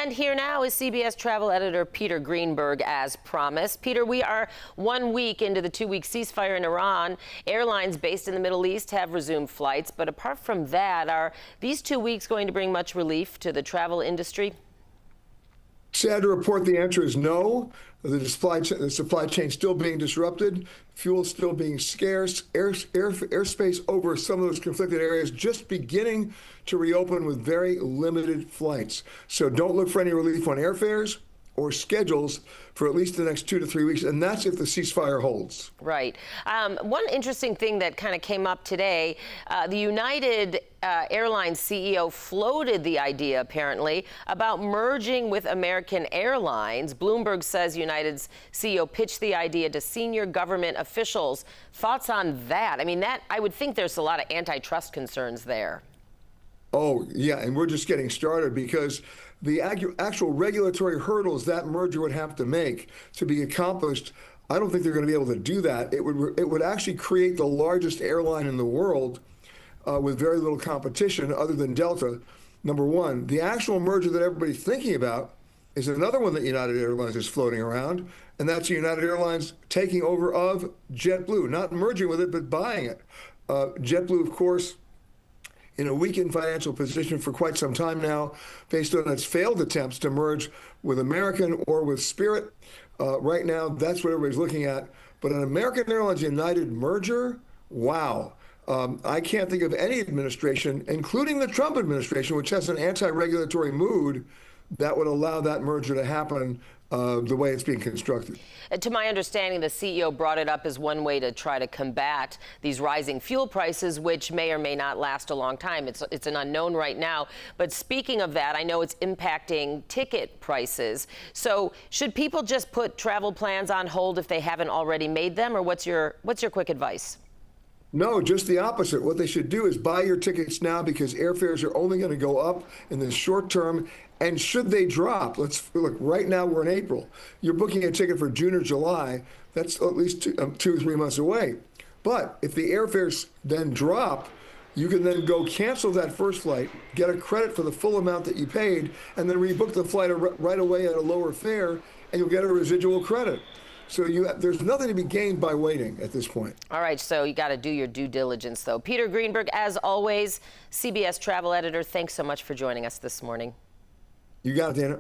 And here now is CBS travel editor Peter Greenberg, as promised. Peter, we are 1 week into the 2-week ceasefire in Iran. Airlines based in the Middle East have resumed flights. But apart from that, are these 2 weeks going to bring much relief to the travel industry? Sad to report, the answer is no. The supply chain still being disrupted, fuel still being scarce, airspace over some of those conflicted areas just beginning to reopen with very limited flights. So don't look for any relief on airfares or schedules for at least the next 2 to 3 weeks, and that's if the ceasefire holds. Right. One interesting thing that kind of came up today, the United Airlines CEO floated the idea, apparently, about merging with American Airlines. Bloomberg says United's CEO pitched the idea to senior government officials. Thoughts on that? I mean, I would think there's a lot of antitrust concerns there. Oh, yeah, and we're just getting started because the actual regulatory hurdles that merger would have to make to be accomplished, I don't think they're going to be able to do that. It would actually create the largest airline in the world with very little competition other than Delta, number one. The actual merger that everybody's thinking about is another one that United Airlines is floating around, and that's United Airlines taking over of JetBlue, not merging with it, but buying it. JetBlue, of course, in a weakened financial position for quite some time now, based on its failed attempts to merge with American or with Spirit. Right now, that's what everybody's looking at. But an American Airlines United merger, wow. I can't think of any administration, including the Trump administration, which has an anti-regulatory mood, that would allow that merger to happen the way it's being constructed. To my understanding, the CEO brought it up as one way to try to combat these rising fuel prices, which may or may not last a long time. It's an unknown right now. But speaking of that, I know it's impacting ticket prices. So should people just put travel plans on hold if they haven't already made them, or what's your quick advice? No, just the opposite. What they should do is buy your tickets now, because airfares are only going to go up in the short term. And should they drop, let's look, right now we're in April. You're booking a ticket for June or July. That's at least 2 or 3 months away. But if the airfares then drop, you can then go cancel that first flight, get a credit for the full amount that you paid, and then rebook the flight right away at a lower fare, and you'll get a residual credit. So there's nothing to be gained by waiting at this point. All right, so you got to do your due diligence, though. Peter Greenberg, as always, CBS travel editor, thanks so much for joining us this morning. You got it, Dana.